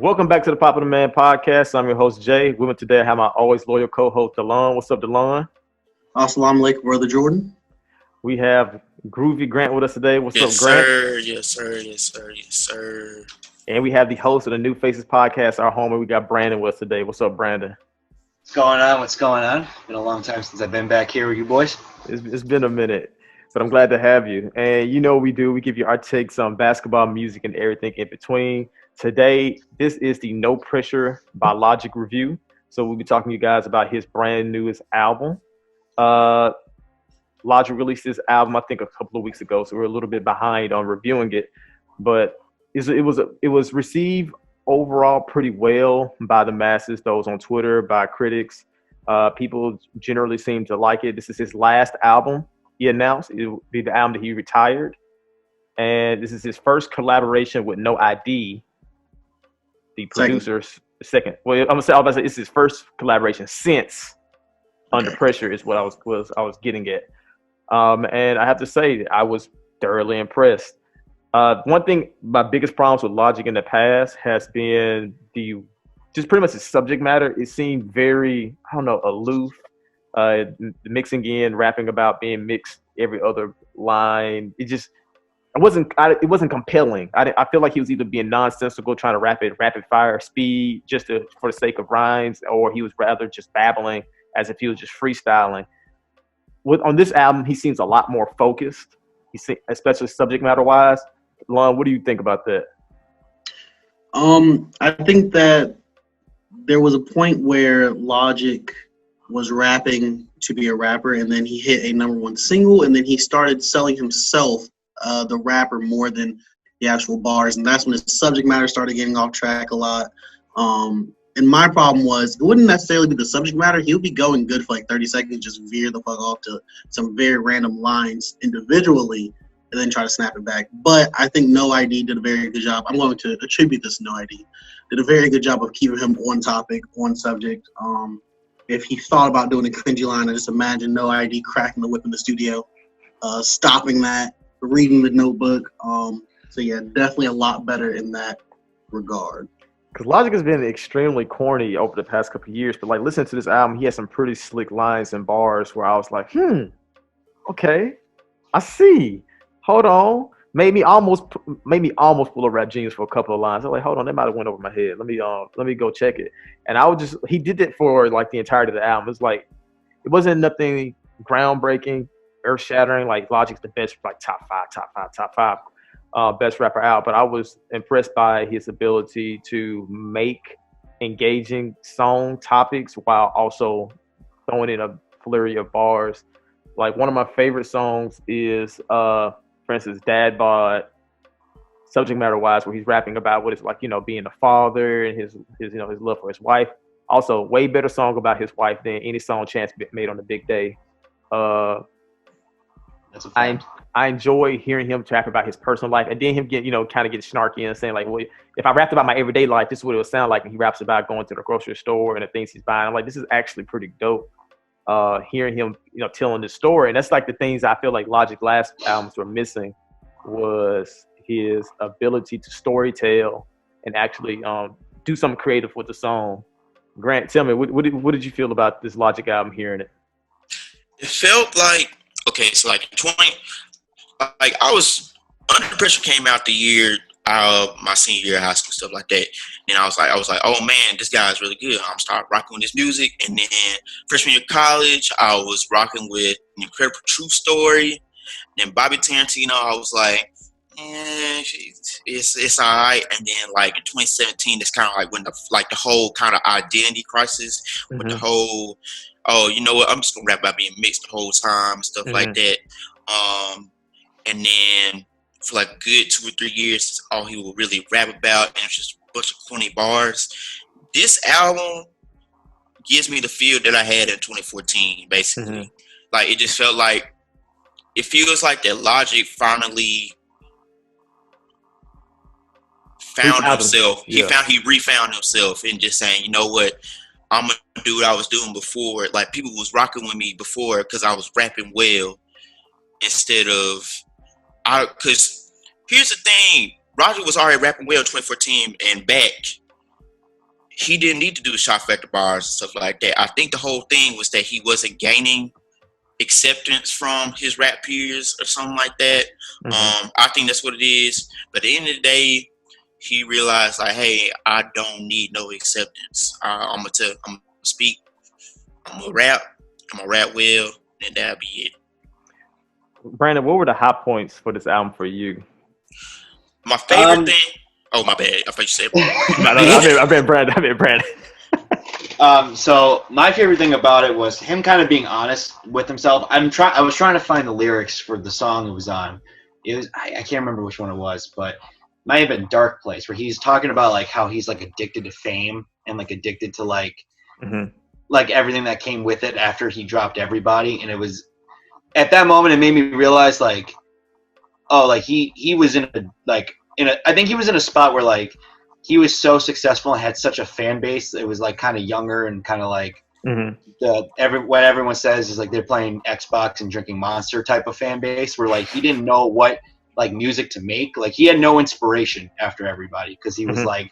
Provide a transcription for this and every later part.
Welcome back to the Pop of the Man podcast. I'm your host, Jay. With me today, I have my always loyal co-host, DeLon. What's up, DeLon? Assalamu alaikum, Brother Jordan. We have Groovy Grant with us today. What's Yes, up, Grant? sir. Yes, sir. Yes, sir. Yes, sir. And we have the host of the New Faces podcast, our homie. We got Brandon with us today. What's up, Brandon? What's going on? What's going on? Been a long time since I've been back here with you boys. It's been a minute, but I'm glad to have you. And you know what we do. We give you our takes on basketball, music, and everything in between. Today, this is the No Pressure by Logic review. So we'll be talking to you guys about his brand newest album. Logic released this album, I think, a couple of weeks ago, so we're a little bit behind on reviewing it. But it was received overall pretty well by the masses, those on Twitter, by critics. People generally seem to like it. This is his last album. He announced it would be the album that he retired, and this is his first collaboration with No ID, the producer's second. Well, I was about to say it's his first collaboration since Under Pressure is what I was getting at. And I have to say, I was thoroughly impressed. One thing, my biggest problems with Logic in the past has been just pretty much the subject matter. It seemed very, aloof. Mixing in, rapping about being mixed every other line. It wasn't compelling. I feel like he was either being nonsensical, trying to rapid fire speed for the sake of rhymes, or he was rather just babbling as if he was just freestyling. On this album, he seems a lot more focused, especially subject matter wise. Lon, what do you think about that? I think that there was a point where Logic was rapping to be a rapper, and then he hit a number one single, and then he started selling himself, the rapper, more than the actual bars, and that's when his subject matter started getting off track a lot. And my problem was, it wouldn't necessarily be the subject matter. He would be going good for like 30 seconds, just veer the fuck off to some very random lines individually, and then try to snap it back. But I think No ID did a very good job. I'm going to attribute this to No ID. Did a very good job of keeping him on topic, on subject. If he thought about doing a cringy line, I just imagine No ID cracking the whip in the studio, stopping that, reading the notebook. So yeah, definitely a lot better in that regard. Because Logic has been extremely corny over the past couple of years, but like listening to this album, he has some pretty slick lines and bars where I was like, okay, I see. Hold on, made me almost pull a Rap Genius for a couple of lines. I'm like, hold on, that might have went over my head. Let me go check it. And he did it for like the entirety of the album. It's like it wasn't nothing groundbreaking, earth shattering. Like Logic's the best, like top five. Best rapper out, but I was impressed by his ability to make engaging song topics while also throwing in a flurry of bars. Like one of my favorite songs is, for instance, Dad Bod, subject matter wise, where he's rapping about what it's like, being a father and his love for his wife. Also, way better song about his wife than any song Chance made on the Big Day. That's a fact. I enjoy hearing him rap about his personal life, and then him get, kind of get snarky and saying like, well, if I rapped about my everyday life, this is what it would sound like. And he raps about going to the grocery store and the things he's buying. I'm like, this is actually pretty dope. Hearing him, telling this story, and that's like the things I feel like Logic last albums were missing was his ability to storytell and actually do something creative with the song. Grant, tell me, what did you feel about this Logic album hearing it? It felt like, okay, so like I was, Under Pressure came out the year my senior year of high school, stuff like that. And I was like, oh man, this guy's really good. I'm start rocking with his music. And then freshman year of college, I was rocking with Incredible True Story. And then Bobby Tarantino, I was like, it's all right. And then like in 2017, it's kind of like when the whole kind of identity crisis with the whole, oh, you know what, I'm just gonna rap about being mixed the whole time and stuff like that. And then for like a good 2 or 3 years, that's all he would really rap about, and it's just a bunch of corny bars. This album gives me the feel that I had in 2014, basically. Like it just felt like, it feels like that Logic finally found himself. He refound himself and just saying, you know what, I'm gonna do what I was doing before. Like people was rocking with me before because I was rapping well, instead of because here's the thing, Roger was already rapping well in 2014 and back, he didn't need to do shot factor bars and stuff like that. I think the whole thing was that he wasn't gaining acceptance from his rap peers or something like that. I think that's what it is. But at the end of the day, he realized like, hey, I don't need no acceptance. I'm gonna speak. I'm gonna rap well, and that'll be it. Brandon, what were the high points for this album for you? My favorite thing. Oh, my bad. I thought you said. I meant Brandon. So my favorite thing about it was him kind of being honest with himself. I was trying to find the lyrics for the song it was on. It was I can't remember which one it was, but it might have been Dark Place, where he's talking about like how he's like addicted to fame and like addicted to like everything that came with it after he dropped Everybody. And it was at that moment it made me realize like, oh, like he was I think he was in a spot where like he was so successful and had such a fan base. It was like kind of younger and kind of like what everyone says is like they're playing Xbox and drinking Monster type of fan base, where like he didn't know what like music to make. Like he had no inspiration after Everybody, because he was like,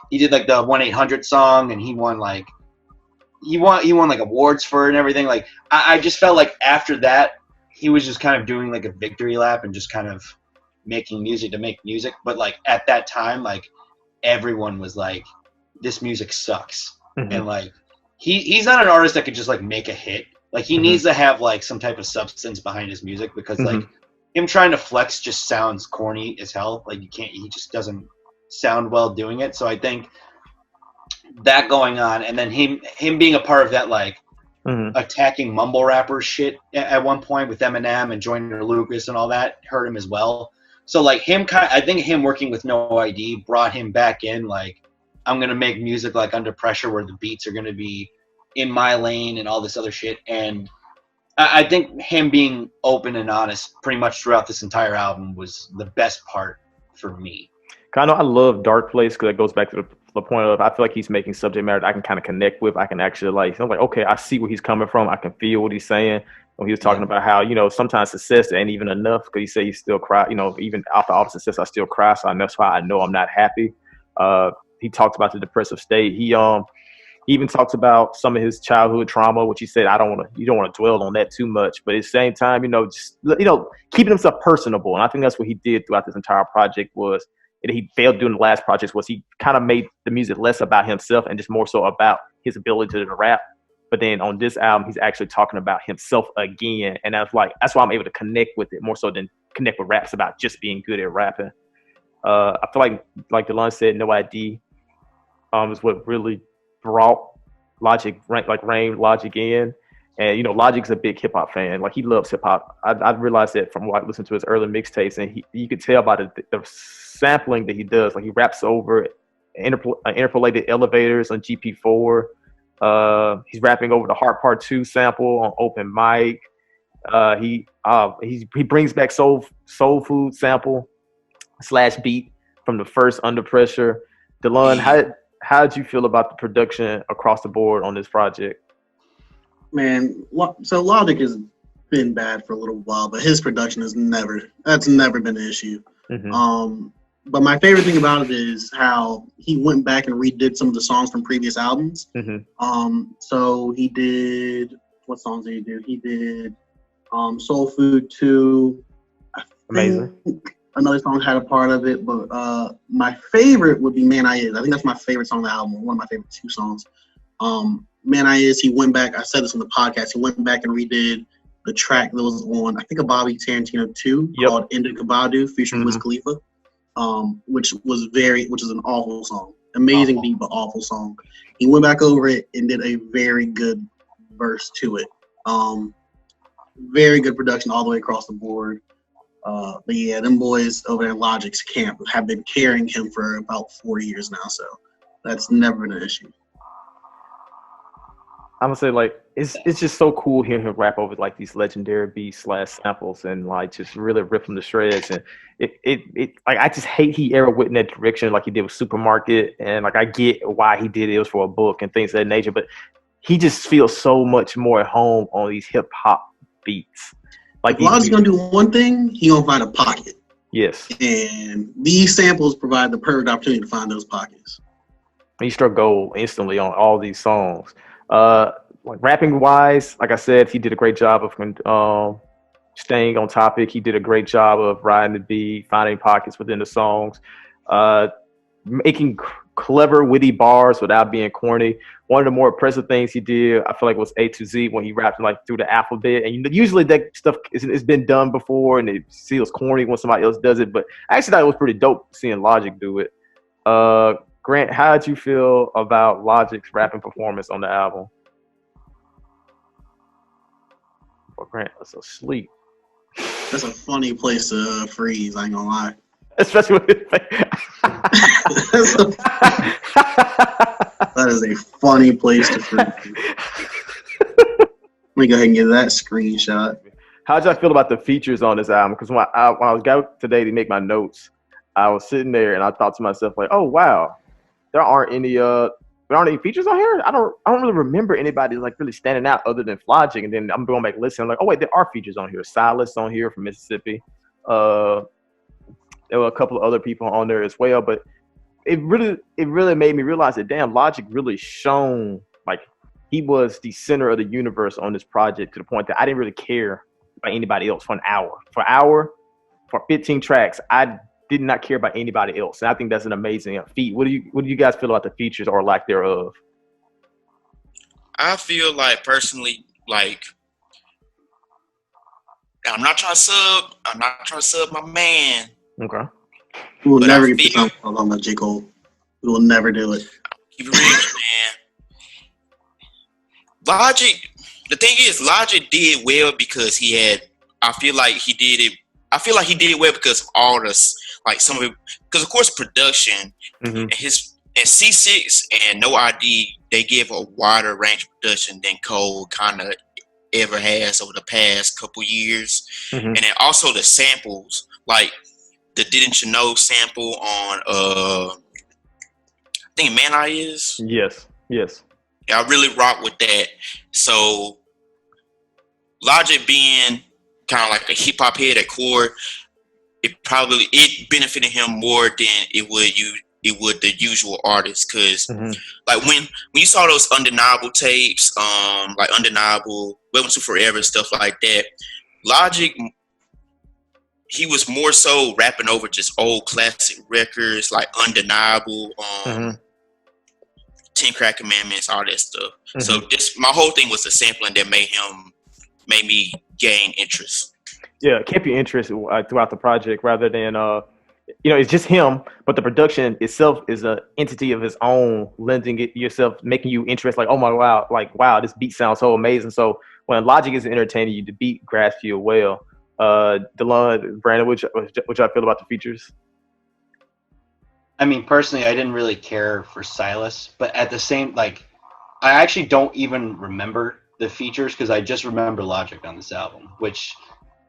he did like the 1-800 song and he won like awards for it and everything. Like I just felt like after that he was just kind of doing like a victory lap and just kind of making music to make music. But like at that time, like everyone was like, this music sucks. And like he's not an artist that could just like make a hit. Like he needs to have like some type of substance behind his music, because like him trying to flex just sounds corny as hell. Like he just doesn't sound well doing it. So I think that going on, and then him being a part of that like attacking mumble rapper shit at one point with Eminem and Joyner Lucas and all that hurt him as well. So like I think him working with No ID brought him back in. Like, I'm gonna make music like under pressure, where the beats are gonna be in my lane and all this other shit. And I think him being open and honest pretty much throughout this entire album was the best part for me. Kind of, I love Dark Place because it goes back to the point of, I feel like he's making subject matter that I can kind of connect with. I can actually I'm like, okay, I see where he's coming from. I can feel what he's saying. When he was talking about how, sometimes success ain't even enough, because he said he still cry, even after all the success, I still cry. So that's why I know I'm not happy. He talked about the depressive state. He even talks about some of his childhood trauma, which he said, you don't want to dwell on that too much. But at the same time, keeping himself personable. And I think that's what he did throughout this entire project was, and he failed doing the last project, was he kind of made the music less about himself and just more so about his ability to rap. But then on this album, he's actually talking about himself again. And that's why I'm able to connect with it more so than connect with raps about just being good at rapping. I feel like Delon said, No ID is what really brought Logic in. And, Logic's a big hip hop fan. Like, he loves hip hop. I realized that from what I listened to his early mixtapes, and you could tell by the sampling that he does. Like, he raps over interpolated elevators on GP4. He's rapping over the Heart Part 2 sample on Open Mic. He brings back soul food sample / beat from the first Under Pressure. Delon, how did you feel about the production across the board on this project? Man, so Logic has been bad for a little while, but his production that's never been an issue. But my favorite thing about it is how he went back and redid some of the songs from previous albums. So he did, what songs did he do? He did Soul Food 2. Amazing. Another song had a part of it, but my favorite would be Man I Is. I think that's my favorite song on the album, one of my favorite 2 songs. Man I Is, he went back, I said this on the podcast, he went back and redid the track that was on, I think, a Bobby Tarantino 2 called Indica Badu featuring Wiz Khalifa. Which is an awful song. Amazing beat, but awful song. He went back over it and did a very good verse to it. Very good production all the way across the board. But yeah, them boys over there in Logic's camp have been carrying him for about 4 years now, so that's never been an issue. I'm gonna say, like, it's just so cool hearing him rap over like these legendary beats / samples and like just really rip from the shreds. And it like, I just hate he ever went in that direction like he did with Supermarket. And like, I get why he did it. It was for a book and things of that nature, but he just feels so much more at home on these hip hop beats. Like, if Logic's gonna do one thing, he gonna find a pocket. Yes. And these samples provide the perfect opportunity to find those pockets. He struck gold instantly on all these songs. Like rapping wise, like I said, he did a great job of staying on topic. He did a great job of riding the beat, finding pockets within the songs, making clever, witty bars without being corny. One of the more impressive things he did, I feel like, was A to Z when he rapped like through the alphabet. And usually that stuff it's been done before, and it feels corny when somebody else does it. But I actually thought it was pretty dope seeing Logic do it. Grant, how did you feel about Logic's rapping performance on the album? Well, Grant was asleep. That's a funny place to freeze. I ain't gonna lie. Especially with his face. That is a funny place to freeze. Let me go ahead and get that screenshot. How did I feel about the features on this album? Because when I was out today to make my notes, I was sitting there and I thought to myself, like, oh wow, there aren't any features on here. I don't really remember anybody like really standing out other than Logic. And then I'm going back listening, I'm like, oh wait, there are features on here. Silas on here from Mississippi. There were a couple of other people on there as well, but it really made me realize that damn, Logic really shone like he was the center of the universe on this project, to the point that I didn't really care about anybody else for an hour. For 15 tracks, I did not care about anybody else. And I think that's an amazing feat. What do you guys feel about the features or lack thereof? I feel like personally, like I'm not trying to sub my man. Okay. We will But never I get the feel- song about J. Cole. We will never do it. Keep it real, man. Logic. The thing is, Logic did well because he had. I feel like he did it well because of all this, like some of it, because of course production and C6 and No ID, they give a wider range of production than Cole kind of ever has over the past couple years. And then also the samples, like the Didn't You Know sample on I think Man I Is. Yes. Yeah, I really rock with that. So Logic being kind of like a hip hop head at core, it benefited him more than it would the usual artist. Cause like when you saw those Undeniable tapes, like Undeniable, Welcome to Forever and stuff like that, Logic, he was more so rapping over just old classic records like Undeniable, 10 Crack Commandments, all that stuff. So my whole thing was the sampling that made me gain interest. Yeah, kept your interest throughout the project rather than it's just him, but the production itself is an entity of its own, lending it yourself, making you interested. Like, oh my wow, this beat sounds so amazing. So when Logic is entertaining you, the beat grasps you well. Delon, Brandon, what y'all feel about the features? I mean, personally, I didn't really care for Silas, but at the same, like, I actually don't even remember the features because I just remember Logic on this album, which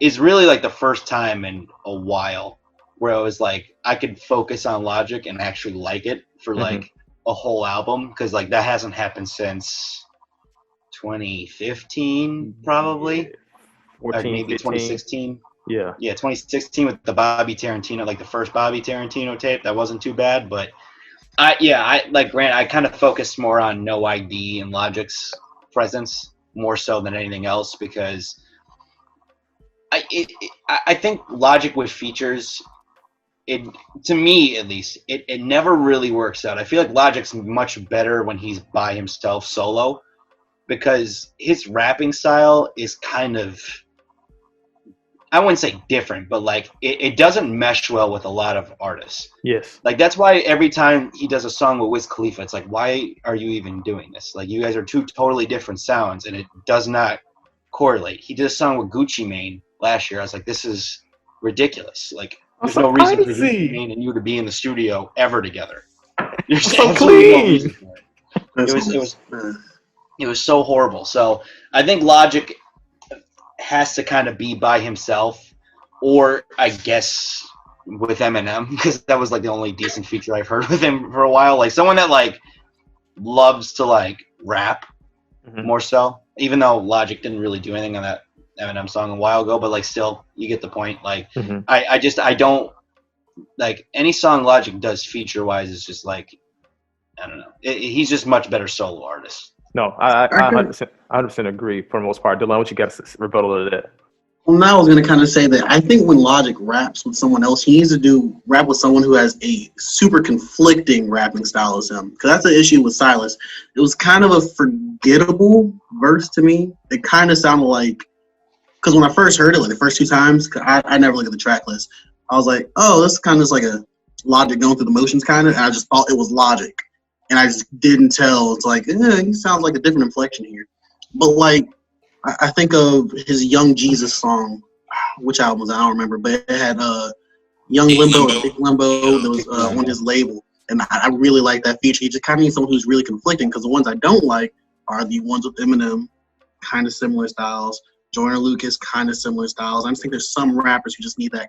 is really like the first time in a while where I was like, I could focus on Logic and actually like it for like a whole album, because like that hasn't happened since 2015 probably, 14, or maybe 15. 2016. Yeah, 2016 with the Bobby Tarantino, like the first Bobby Tarantino tape. That wasn't too bad, but I like Grant. I kind of focused more on No ID and Logic's presence more so than anything else, because I think Logic with features, to me at least, it never really works out. I feel like Logic's much better when he's by himself solo, because his rapping style is kind of, I wouldn't say different, but like it doesn't mesh well with a lot of artists. yes. Like that's why every time he does a song with Wiz Khalifa, it's like, why are you even doing this? Like you guys are two totally different sounds, and it does not correlate. He did a song with Gucci Mane last year. I was like, this is ridiculous. Like there's no reason for Gucci Mane and you to be in the studio ever together. You're so absolutely no clean. reason for it. It was so horrible. So I think Logic has to kind of be by himself, or I guess with Eminem, because that was like the only decent feature I've heard with him for a while. Like someone that like loves to like rap more so, even though Logic didn't really do anything on that Eminem song a while ago, but like still you get the point. Like I don't like any song Logic does feature wise is just like I don't know. He's just much better solo artist. No, I 100% agree for the most part. Dylan, what you got to rebuttal to that? Well, now I was going to kind of say that I think when Logic raps with someone else, he needs to rap with someone who has a super conflicting rapping style as him. Because that's the issue with Silas. It was kind of a forgettable verse to me. It kind of sounded like, because when I first heard it, like the first 2 times, I never look at the track list. I was like, oh, this kind of is like a Logic going through the motions kind of. And I just thought it was Logic. And I just didn't tell. It's like, he sounds like a different inflection here. But like, I think of his Young Jesus song, which album was I don't remember, but it had Young Limbo and Big Limbo. That was on his label, and I really like that feature. He just kind of needs someone who's really conflicting, because the ones I don't like are the ones with Eminem, kind of similar styles. Joyner Lucas, kind of similar styles. I just think there's some rappers who just need that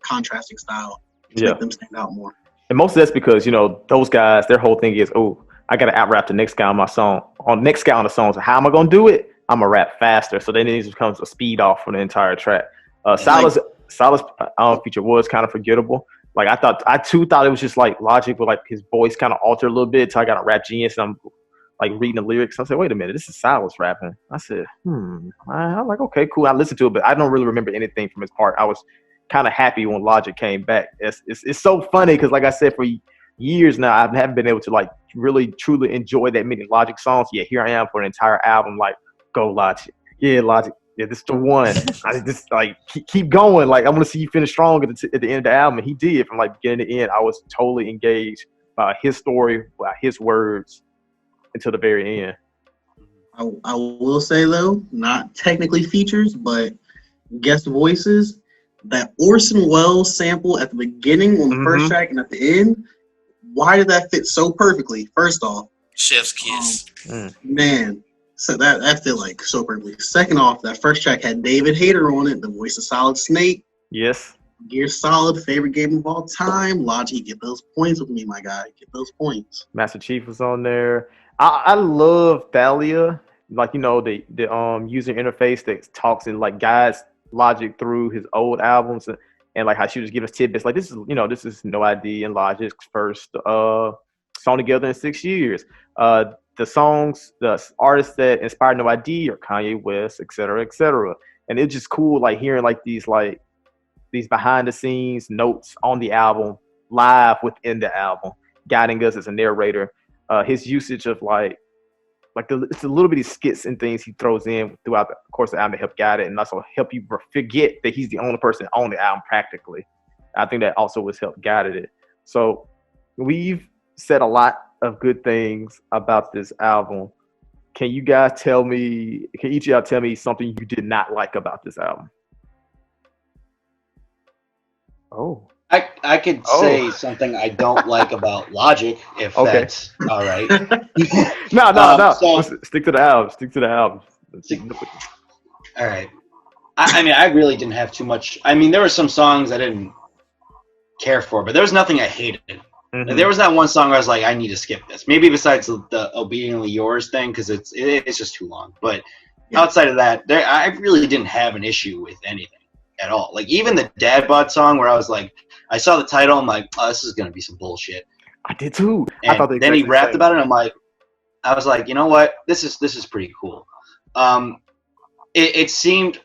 contrasting style to make them stand out more. And most of that's because those guys, their whole thing is, I got to out rap the next guy on my song, next guy on the song. So how am I gonna do it? I'm gonna rap faster. So then it becomes a speed off for the entire track. Silas feature was kind of forgettable. Like I too thought it was just like Logic with like his voice kind of altered a little bit. So I got a Rap Genius and I'm like reading the lyrics. I said, wait a minute, this is Silas rapping. I said, I'm like, okay, cool. I listened to it, but I don't really remember anything from his part. I was kind of happy when Logic came back. It's so funny because, like I said, for years now, I haven't been able to like really truly enjoy that many Logic songs. Yet here I am for an entire album, like, go Logic. Yeah, Logic. Yeah, this is the one. I just like keep going. Like I want to see you finish strong at the end of the album. And he did from like beginning to end. I was totally engaged by his story, by his words until the very end. I will say though, not technically features, but guest voices. That Orson Welles sample at the beginning on the first track and at the end. Why did that fit so perfectly? First off, Chef's Kiss. Man. So that fit like so perfectly. Second off, that first track had David Hayter on it, the voice of Solid Snake. Yes. Gear Solid, favorite game of all time. Logic, get those points with me, my guy. Get those points. Master Chief was on there. I love Thalia, like the user interface that talks and like guides Logic through his old albums and like how she was giving us tidbits. Like this is No ID and Logic's first song together in 6 years. The songs, the artists that inspired No ID are Kanye West, et cetera, et cetera. And it's just cool, like hearing like these behind the scenes notes on the album, live within the album, guiding us as a narrator. His usage of it's a little bitty skits and things he throws in throughout the course of the album to help guide it and also help you forget that he's the only person on the album practically. I think that also was helped guided it. So we've said a lot of good things about this album. Can each of y'all tell me something you did not like about this album? Oh. I could say something I don't like about Logic, if that's all right. No. So, stick to the album. All right. I mean, I really didn't have too much. I mean, there were some songs I didn't care for, but there was nothing I hated. Mm-hmm. There was that one song where I was like, I need to skip this. Maybe besides the Obediently Yours thing, because it's just too long. But outside of that, I really didn't have an issue with anything at all. Like even the Dad Bod song, where I was like, I saw the title, I'm like, oh, this is gonna be some bullshit. I did too. And I thought then he rapped about it. I was like, you know what? This is pretty cool. It seemed,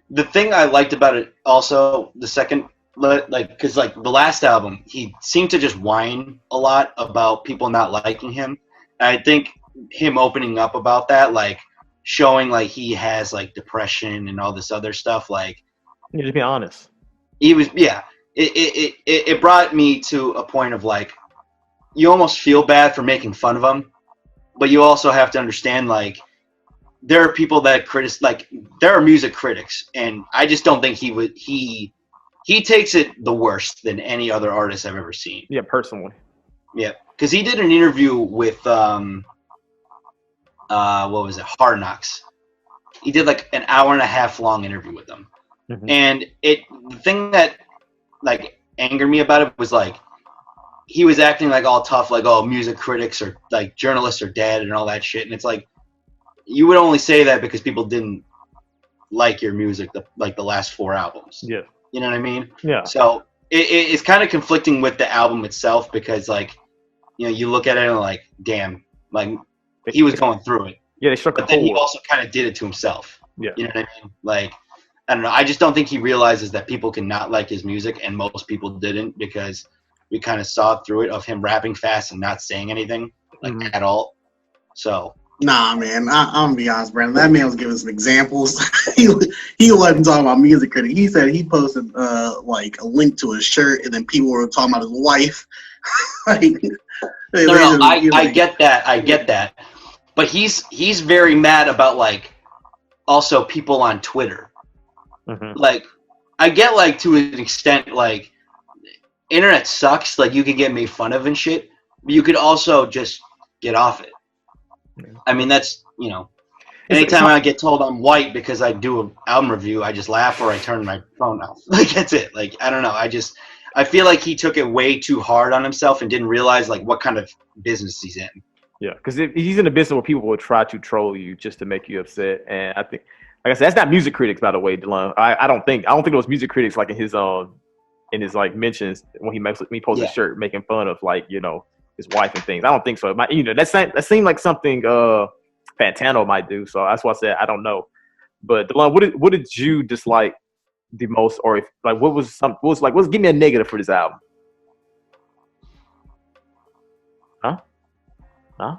the thing I liked about it also, the second, because the last album, he seemed to just whine a lot about people not liking him. And I think him opening up about that, like showing like he has like depression and all this other stuff, like, you need to be honest. He was, yeah. It brought me to a point of like, you almost feel bad for making fun of him, but you also have to understand like there are people that there are music critics, and I just don't think he takes it the worst than any other artist I've ever seen. Yeah, personally. Yeah, because he did an interview with what was it, Hard Knocks. He did like an hour and a half long interview with them, and the thing that like angered me about it was like he was acting like all tough, like, oh, music critics or like journalists are dead and all that shit. And it's like, you would only say that because people didn't like your music, the last 4 albums. Yeah. You know what I mean? Yeah. So it's kind of conflicting with the album itself, because like you know, you look at it and like, damn, like he was going through it. Yeah, they struck a But then he chord. also kind of did it to himself. Yeah. You know what I mean? Like, I don't know. I just don't think he realizes that people can not like his music, and most people didn't, because we kind of saw through it of him rapping fast and not saying anything like at all. So Nah, man, I'm gonna be honest, Brandon. That man was giving some examples. he wasn't talking about music critic. He said he posted like a link to his shirt, and then people were talking about his wife. Like, no, I get that. I get that. But he's very mad about like also people on Twitter. Mm-hmm. Like, I get like to an extent like internet sucks. Like you could get made fun of and shit, but you could also just get off it. I mean, that's, you know, anytime I get told I'm white because I do an album review, I just laugh or I turn my phone off. Like, that's it. Like, I don't know. I feel like he took it way too hard on himself and didn't realize like what kind of business he's in. Yeah, because he's in a business where people will try to troll you just to make you upset, and I think, like I said, that's not music critics, by the way, Delon. I don't think it was music critics like in his like mentions when he makes me post a shirt making fun of like, you know, his wife and things. I don't think so. You know, that seemed like something Fantano might do. So that's why I said I don't know. But Delon, what did you dislike the most, or if like give me a negative for this album? Huh?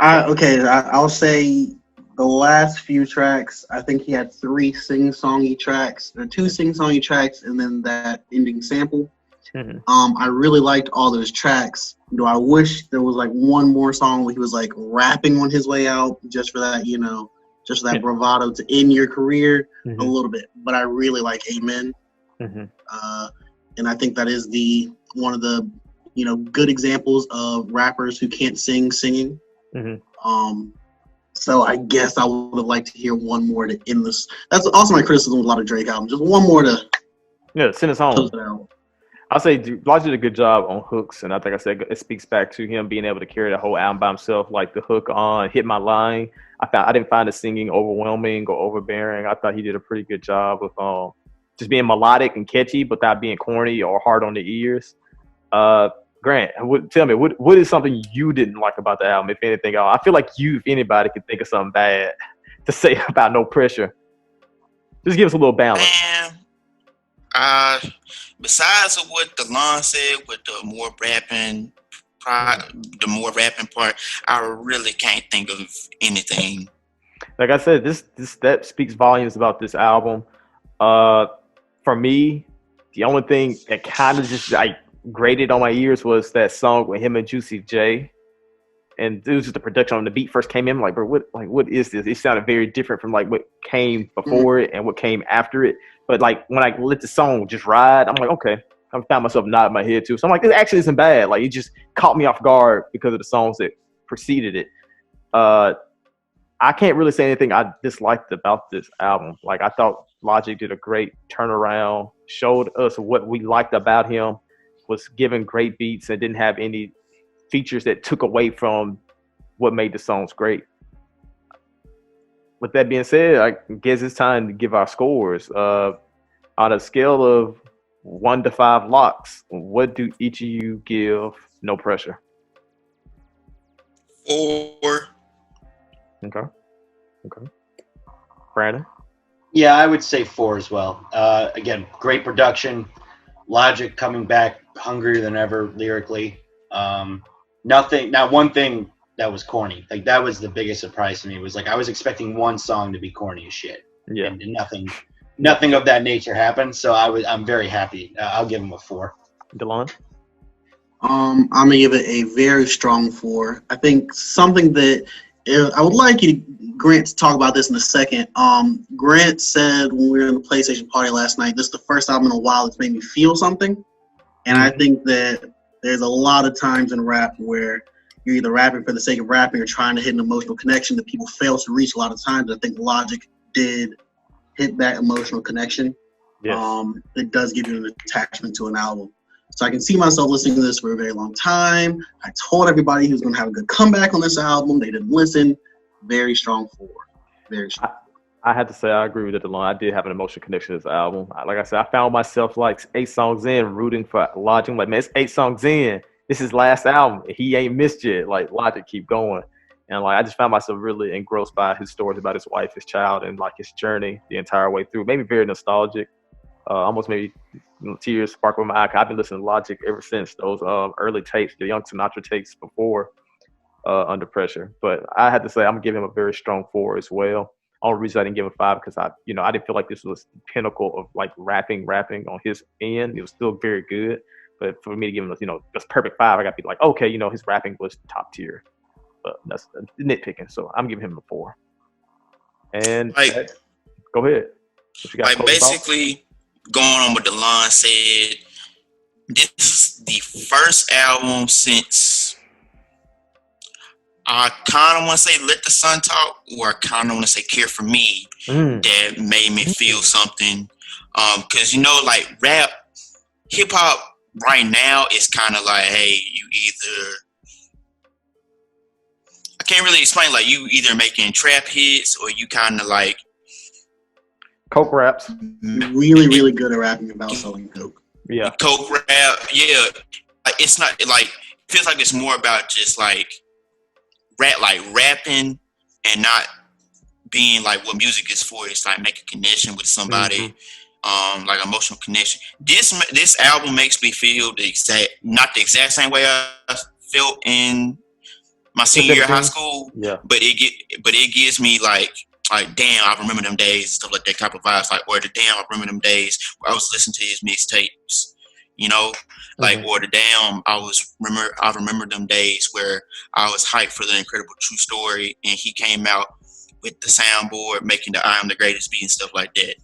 I'll say the last few tracks. I think he had 3 sing-songy tracks, or 2 sing-songy tracks, and then that ending sample. Mm-hmm. I really liked all those tracks. Though I wish there was like one more song where he was like rapping on his way out, just for that, you know, just for that bravado to end your career a little bit. But I really like Amen, and I think that is one of the, you know, good examples of rappers who can't singing. So I guess I would have liked to hear one more to end this. That's also my criticism with a lot of Drake albums. Just one more to send us home. I'll say Logic did a good job on hooks, and I think I said it speaks back to him being able to carry the whole album by himself. Like the hook on "Hit My Line," I didn't find the singing overwhelming or overbearing. I thought he did a pretty good job with just being melodic and catchy, but not being corny or hard on the ears. Grant, tell me, what is something you didn't like about the album, if anything at all? I feel like if anybody, could think of something bad to say about No Pressure. Just give us a little balance. Besides what Delon said with the more rapping part, I really can't think of anything. Like I said, that speaks volumes about this album. For me, the only thing that kind of just like grated on my ears was that song with him and Juicy J, and it was just the production on the beat first came in. I'm like, bro, what is this? It sounded very different from like what came before it and what came after it. But like when I let the song just ride, I'm like, okay. I found myself nodding my head too. So I'm like, this actually isn't bad. Like it just caught me off guard because of the songs that preceded it. I can't really say anything I disliked about this album. Like I thought Logic did a great turnaround, showed us what we liked about him, was given great beats and didn't have any features that took away from what made the songs great. With that being said, I guess it's time to give our scores. On a scale of 1 to 5 locks, what do each of you give No Pressure? 4. Okay. Brandon? Yeah, I would say 4 as well. Again, great production. Logic coming back hungrier than ever lyrically. Not one thing that was corny. Like that was the biggest surprise to me. It was like I was expecting one song to be corny as shit. Yeah. And nothing of that nature happened. So I'm very happy. I'll give him a 4. Delon? I'm gonna give it a very strong 4. I think something that I would like you, Grant, to talk about this in a second. Grant said when we were in the PlayStation party last night, this is the first album in a while that's made me feel something. And I think that there's a lot of times in rap where you're either rapping for the sake of rapping or trying to hit an emotional connection that people fail to reach a lot of times. I think Logic did hit that emotional connection. Yes. It does give you an attachment to an album. So I can see myself listening to this for a very long time. I told everybody he was going to have a good comeback on this album. They didn't listen. Very strong 4. Very strong. I had to say I agree with it, Delon. I did have an emotional connection to this album. Like I said, I found myself like 8 songs in rooting for Logic. I'm like, man, it's 8 songs in, this is his last album. He ain't missed yet. Like Logic keep going. And like I just found myself really engrossed by his stories about his wife, his child, and like his journey the entire way through. Maybe very nostalgic. Almost maybe tears sparkle in my eye. I've been listening to Logic ever since those early tapes, the Young Sinatra tapes before Under Pressure. But I had to say I'm gonna give him a very strong 4 as well. Only reason I didn't give him 5 because I didn't feel like this was the pinnacle of like rapping on his end. It was still very good, but for me to give him this perfect 5, I got to be like, okay, his rapping was top tier. But that's nitpicking, so I'm giving him a 4. And go ahead. Like basically going on what DeLon said, this is the first album since I kind of want to say Let the Sun Talk, or I kind of want to say Care for Me, that made me feel something. Because like rap, hip hop right now is kind of like, hey, you either, I can't really explain, like you either making trap hits or you kind of like coke raps. Really, really good at rapping about selling coke. Yeah, coke rap. Yeah, it's not like, it feels like it's more about just like rapping and not being like what music is for. It's like make a connection with somebody, like emotional connection. This album makes me feel not the exact same way I felt in my senior year of high school. Yeah, but it gives me like damn, I remember them days, stuff like that type of vibes. Like, or the damn, I remember them days where I was listening to his mixtapes. Like, or the damn, I remember them days where I was hyped for the Incredible True Story, and he came out with the soundboard making the I Am the Greatest beat and stuff like that.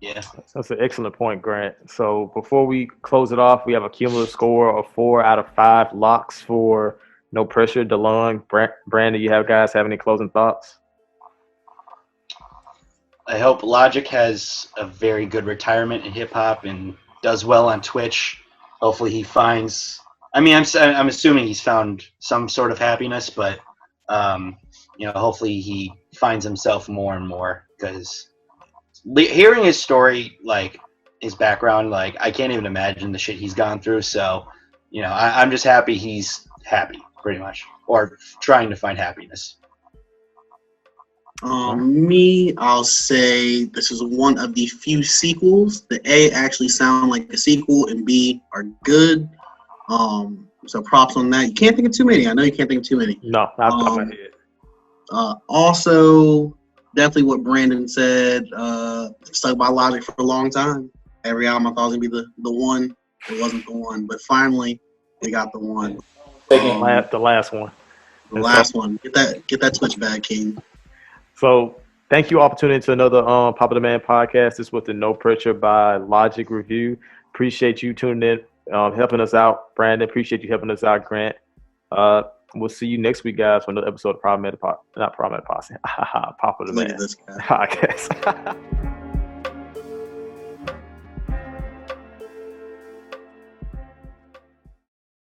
Yeah, that's an excellent point, Grant. So before we close it off, we have a cumulative score of 4 out of 5 locks for No Pressure. DeLon, Brandon, you guys have any closing thoughts? I hope Logic has a very good retirement in hip hop and does well on Twitch. Hopefully he finds, I'm assuming he's found some sort of happiness, but hopefully he finds himself more and more, because hearing his story, like his background, like I can't even imagine the shit he's gone through. So, I'm just happy he's happy, pretty much, or trying to find happiness. I'll say this is one of the few sequels that A, actually sound like a sequel, and B, are good. So props on that. You can't think of too many. I know you can't think of too many. No, not off my head. Also, definitely what Brandon said, stuck by Logic for a long time. Every album I thought was going to be the one. It wasn't the one. But finally, we got the one. The last one. The last one. Get that Twitch back, King. So thank you all for tuning into another Pop of the Man podcast. This was the No Pressure by Logic review. Appreciate you tuning in, helping us out. Brandon, appreciate you helping us out, Grant. We'll see you next week, guys, for another episode of Pop of the Man podcast. Pop of the Man podcast.